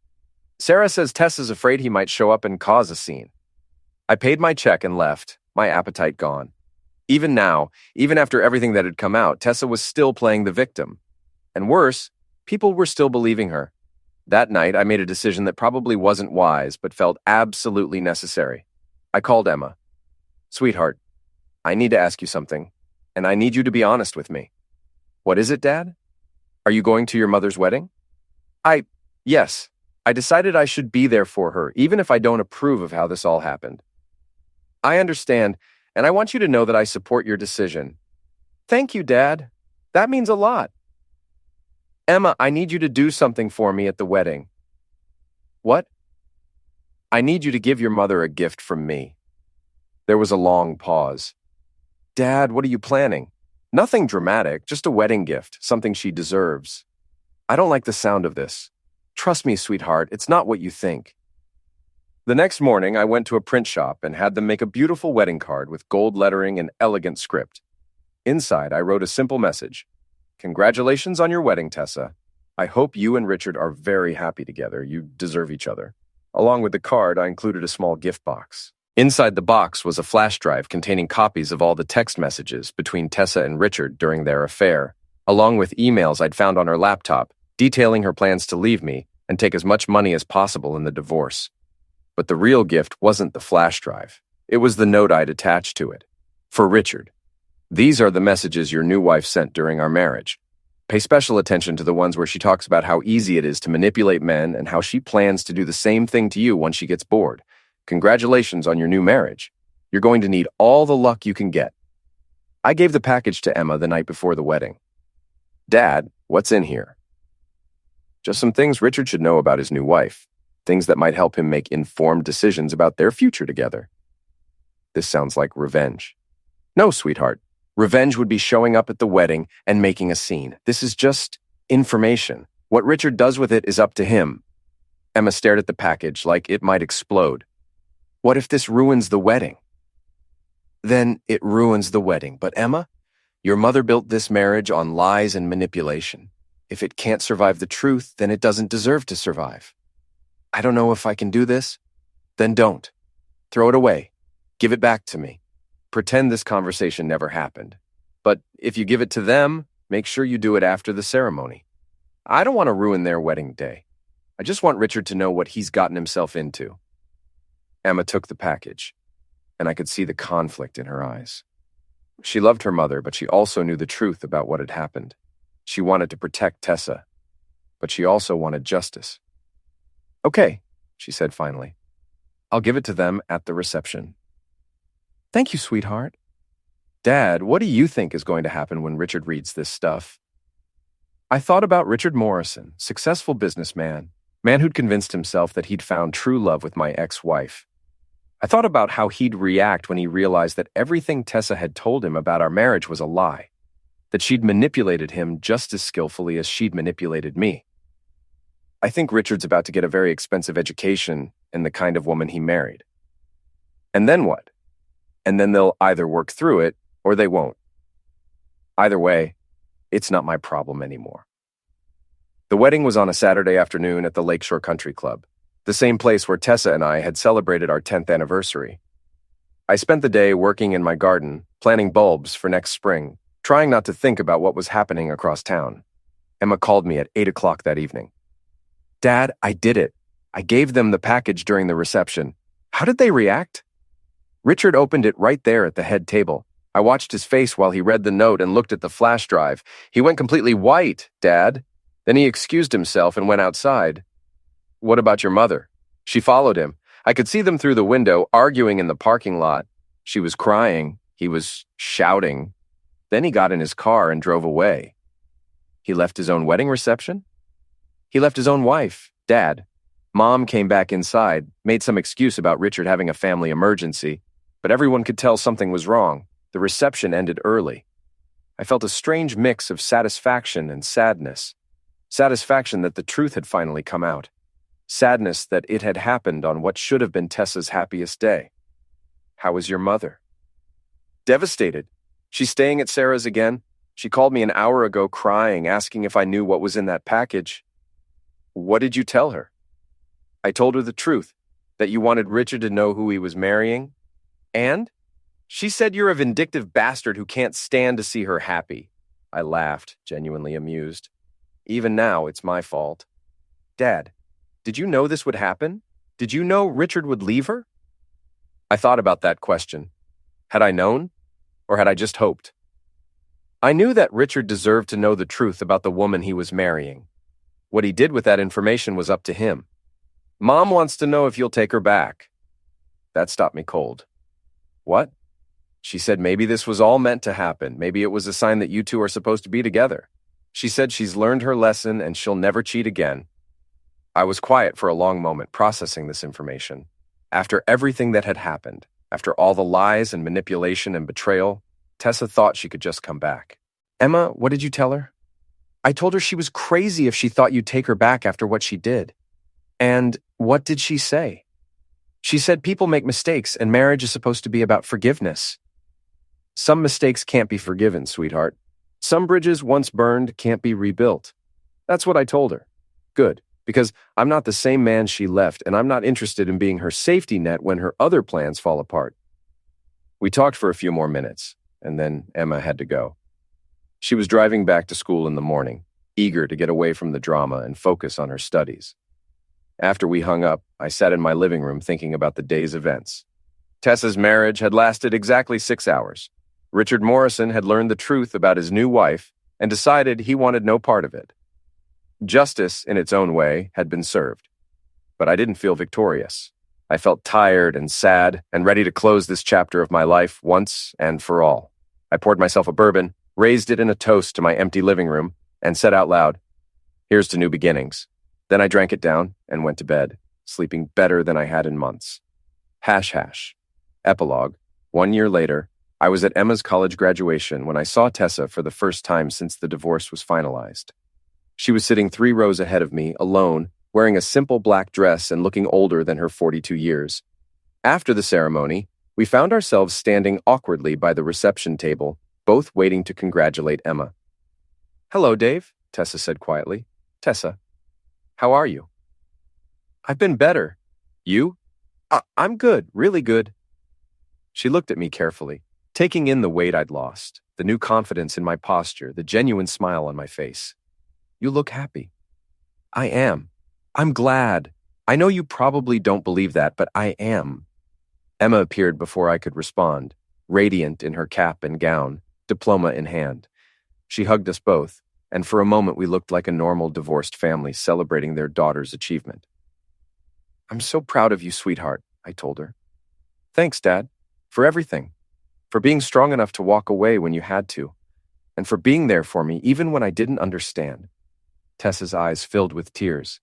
B: Sarah says Tessa's afraid he might show up and cause a scene. I paid my check and left, my appetite gone. Even now, even after everything that had come out, Tessa was still playing the victim. And worse, people were still believing her. That night, I made a decision that probably wasn't wise, but felt absolutely necessary. I called Emma. "Sweetheart, I need to ask you something, and I need you to be honest with me." "What is it, Dad? Are you going to your mother's wedding?" Yes. I decided I should be there for her, even if I don't approve of how this all happened." "I understand, and I want you to know that I support your decision." "Thank you, Dad. That means a lot." "Emma, I need you to do something for me at the wedding." "What?" "I need you to give your mother a gift from me." There was a long pause. "Dad, what are you planning?" "Nothing dramatic, just a wedding gift, something she deserves." "I don't like the sound of this. Trust me, sweetheart, it's not what you think." The next morning, I went to a print shop and had them make a beautiful wedding card with gold lettering and elegant script. Inside, I wrote a simple message. "Congratulations on your wedding, Tessa. I hope you and Richard are very happy together. You deserve each other." Along with the card, I included a small gift box. Inside the box was a flash drive containing copies of all the text messages between Tessa and Richard during their affair, along with emails I'd found on her laptop detailing her plans to leave me and take as much money as possible in the divorce. But the real gift wasn't the flash drive. It was the note I'd attached to it. For Richard. "These are the messages your new wife sent during our marriage. Pay special attention to the ones where she talks about how easy it is to manipulate men and how she plans to do the same thing to you once she gets bored. Congratulations on your new marriage. You're going to need all the luck you can get." I gave the package to Emma the night before the wedding. "Dad, what's in here?" "Just some things Richard should know about his new wife. Things that might help him make informed decisions about their future together." This sounds like revenge. "No, sweetheart. Revenge would be showing up at the wedding and making a scene. This is just information. What Richard does with it is up to him." Emma stared at the package like it might explode. "What if this ruins the wedding?" "Then it ruins the wedding. But Emma, your mother built this marriage on lies and manipulation. If it can't survive the truth, then it doesn't deserve to survive." "I don't know if I can do this." "Then don't. Throw it away. Give it back to me. Pretend this conversation never happened. But if you give it to them, make sure you do it after the ceremony. I don't want to ruin their wedding day. I just want Richard to know what he's gotten himself into." Emma took the package, and I could see the conflict in her eyes. She loved her mother, but she also knew the truth about what had happened. She wanted to protect Tessa, but she also wanted justice. "Okay," she said finally. "I'll give it to them at the reception." "Thank you, sweetheart." "Dad, what do you think is going to happen when Richard reads this stuff?" I thought about Richard Morrison, successful businessman, man who'd convinced himself that he'd found true love with my ex-wife. I thought about how he'd react when he realized that everything Tessa had told him about our marriage was a lie, that she'd manipulated him just as skillfully as she'd manipulated me. I think Richard's about to get a very expensive education in the kind of woman he married. And then what? And then they'll either work through it or they won't. Either way, it's not my problem anymore. The wedding was on a Saturday afternoon at the Lakeshore Country Club. the same place where Tessa and I had celebrated our 10th anniversary. I spent the day working in my garden, planting bulbs for next spring, trying not to think about what was happening across town. Emma called me at 8 o'clock that evening. "Dad, I did it. I gave them the package during the reception. How did they react?" Richard opened it right there at the head table. I watched his face while he read the note and looked at the flash drive. He went completely white, Dad. Then he excused himself and went outside. "What about your mother?" She followed him. I could see them through the window, arguing in the parking lot. She was crying. He was shouting. Then he got in his car and drove away. He left his own wedding reception? He left his own wife, Dad. Mom came back inside, made some excuse about Richard having a family emergency, but everyone could tell something was wrong. The reception ended early. I felt a strange mix of satisfaction and sadness. Satisfaction that the truth had finally come out. Sadness that it had happened on what should have been Tessa's happiest day. "How is your mother?" "Devastated. She's staying at Sarah's again. She called me an hour ago crying, asking if I knew what was in that package." "What did you tell her?" "I told her the truth, that you wanted Richard to know who he was marrying. And she said you're a vindictive bastard who can't stand to see her happy." I laughed, genuinely amused. "Even now, it's my fault." "Dad, did you know this would happen? Did you know Richard would leave her?" I thought about that question. Had I known? Or had I just hoped? I knew that Richard deserved to know the truth about the woman he was marrying. What he did with that information was up to him. "Mom wants to know if you'll take her back." That stopped me cold. "What?" She said maybe this was all meant to happen. Maybe it was a sign that you two are supposed to be together. She said she's learned her lesson and she'll never cheat again. I was quiet for a long moment, processing this information. After everything that had happened, after all the lies and manipulation and betrayal, Tessa thought she could just come back. "Emma, what did you tell her?" "I told her she was crazy if she thought you'd take her back after what she did." "And what did she say?" "She said people make mistakes and marriage is supposed to be about forgiveness." "Some mistakes can't be forgiven, sweetheart. Some bridges once burned can't be rebuilt." That's what I told her. Good, because I'm not the same man she left, and I'm not interested in being her safety net when her other plans fall apart. We talked for a few more minutes, and then Emma had to go. She was driving back to school in the morning, eager to get away from the drama and focus on her studies. After we hung up, I sat in my living room thinking about the day's events. Tessa's marriage had lasted exactly 6 hours. Richard Morrison had learned the truth about his new wife and decided he wanted no part of it. Justice, in its own way, had been served. But I didn't feel victorious. I felt tired and sad and ready to close this chapter of my life once and for all. I poured myself a bourbon, raised it in a toast to my empty living room, and said out loud, "Here's to new beginnings." Then I drank it down and went to bed, sleeping better than I had in months. #. Epilogue. 1 year later, I was at Emma's college graduation when I saw Tessa for the first time since the divorce was finalized. She was sitting 3 rows ahead of me, alone, wearing a simple black dress and looking older than her 42 years. After the ceremony, we found ourselves standing awkwardly by the reception table, both waiting to congratulate Emma. "Hello, Dave," Tessa said quietly. "Tessa, how are you?" "I've been better. You?" I'm good, really good." She looked at me carefully, taking in the weight I'd lost, the new confidence in my posture, the genuine smile on my face. "You look happy." "I am. I'm glad. I know you probably don't believe that, but I am." Emma appeared before I could respond, radiant in her cap and gown, diploma in hand. She hugged us both, and for a moment we looked like a normal divorced family celebrating their daughter's achievement. "I'm so proud of you, sweetheart," I told her. "Thanks, Dad, for everything. For being strong enough to walk away when you had to, and for being there for me even when I didn't understand." Tessa's eyes filled with tears.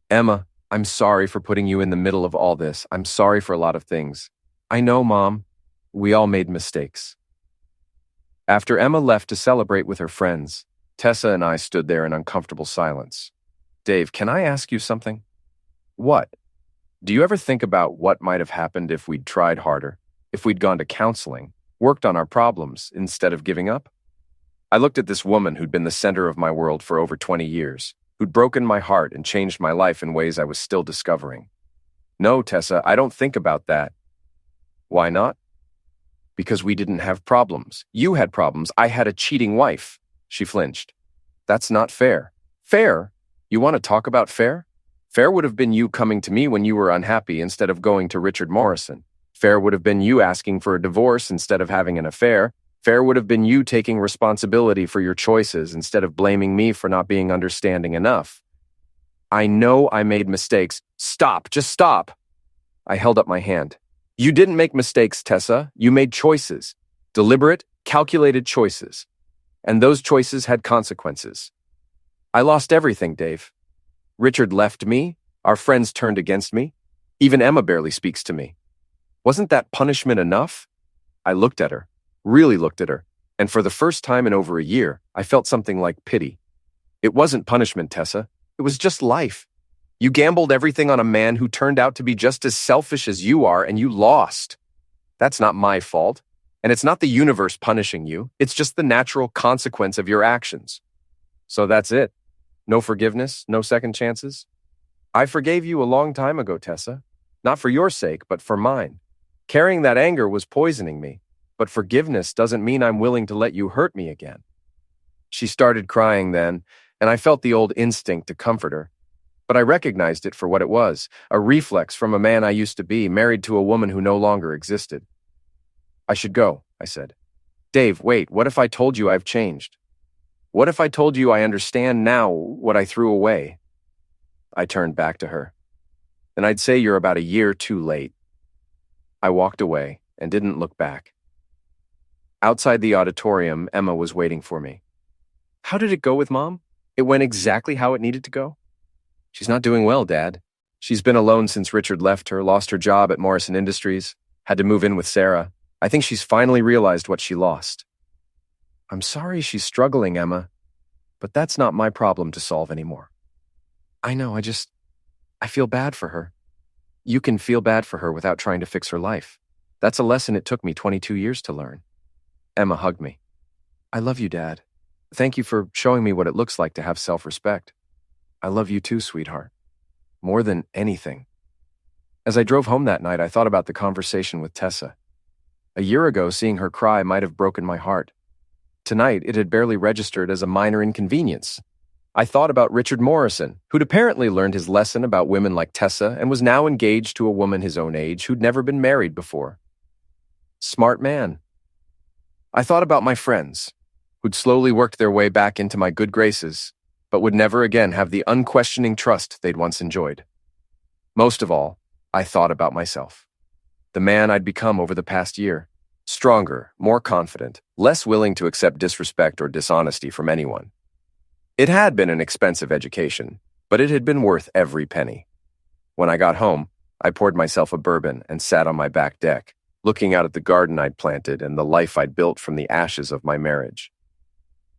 B: "Emma, I'm sorry for putting you in the middle of all this. I'm sorry for a lot of things. I know, Mom. We all made mistakes." After Emma left to celebrate with her friends, Tessa and I stood there in uncomfortable silence. "Dave, can I ask you something?" "What?" "Do you ever think about what might have happened if we'd tried harder, if we'd gone to counseling, worked on our problems instead of giving up?" I looked at this woman who'd been the center of my world for over 20 years, who'd broken my heart and changed my life in ways I was still discovering. No, Tessa, I don't think about that. Why not? Because we didn't have problems. You had problems. I had a cheating wife. She flinched. That's not fair. Fair? You want to talk about fair? Fair would have been you coming to me when you were unhappy instead of going to Richard Morrison. Fair would have been you asking for a divorce instead of having an affair. Fair would have been you taking responsibility for your choices instead of blaming me for not being understanding enough. I know I made mistakes. Stop, just stop. I held up my hand. You didn't make mistakes, Tessa. You made choices. Deliberate, calculated choices. And those choices had consequences. I lost everything, Dave. Richard left me. Our friends turned against me. Even Emma barely speaks to me. Wasn't that punishment enough? I looked at her, really looked at her, and for the first time in over a year, I felt something like pity. It wasn't punishment, Tessa. It was just life. You gambled everything on a man who turned out to be just as selfish as you are, and you lost. That's not my fault, and it's not the universe punishing you. It's just the natural consequence of your actions. So that's it. No forgiveness, no second chances. I forgave you a long time ago, Tessa. Not for your sake, but for mine. Carrying that anger was poisoning me, but forgiveness doesn't mean I'm willing to let you hurt me again. She started crying then, and I felt the old instinct to comfort her. But I recognized it for what it was, a reflex from a man I used to be, married to a woman who no longer existed. I should go, I said. Dave, wait, what if I told you I've changed? What if I told you I understand now what I threw away? I turned back to her. Then I'd say you're about a year too late. I walked away and didn't look back. Outside the auditorium, Emma was waiting for me. How did it go with Mom? It went exactly how it needed to go? She's not doing well, Dad. She's been alone since Richard left her, lost her job at Morrison Industries, had to move in with Sarah. I think she's finally realized what she lost. I'm sorry she's struggling, Emma, but that's not my problem to solve anymore. I know, I feel bad for her. You can feel bad for her without trying to fix her life. That's a lesson it took me 22 years to learn. Emma hugged me. I love you, Dad. Thank you for showing me what it looks like to have self-respect. I love you too, sweetheart. More than anything. As I drove home that night, I thought about the conversation with Tessa. A year ago, seeing her cry might have broken my heart. Tonight, it had barely registered as a minor inconvenience. I thought about Richard Morrison, who'd apparently learned his lesson about women like Tessa and was now engaged to a woman his own age who'd never been married before. Smart man. I thought about my friends, who'd slowly worked their way back into my good graces, but would never again have the unquestioning trust they'd once enjoyed. Most of all, I thought about myself. The man I'd become over the past year. Stronger, more confident, less willing to accept disrespect or dishonesty from anyone. It had been an expensive education, but it had been worth every penny. When I got home, I poured myself a bourbon and sat on my back deck, looking out at the garden I'd planted and the life I'd built from the ashes of my marriage.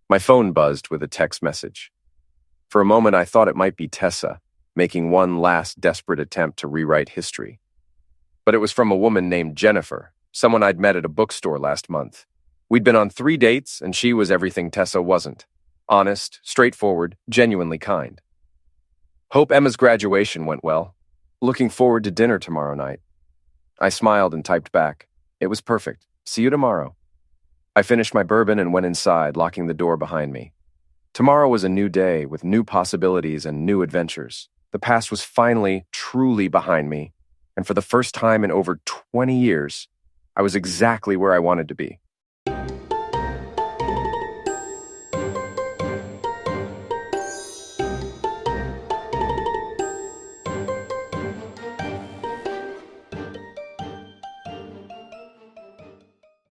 B: My phone buzzed with a text message. For a moment, I thought it might be Tessa, making one last desperate attempt to rewrite history. But it was from a woman named Jennifer, someone I'd met at a bookstore last month. We'd been on 3 dates, and she was everything Tessa wasn't. Honest, straightforward, genuinely kind. Hope Emma's graduation went well. Looking forward to dinner tomorrow night. I smiled and typed back. It was perfect. See you tomorrow. I finished my bourbon and went inside, locking the door behind me. Tomorrow was a new day with new possibilities and new adventures. The past was finally, truly behind me, and for the first time in over 20 years, I was exactly where I wanted to be.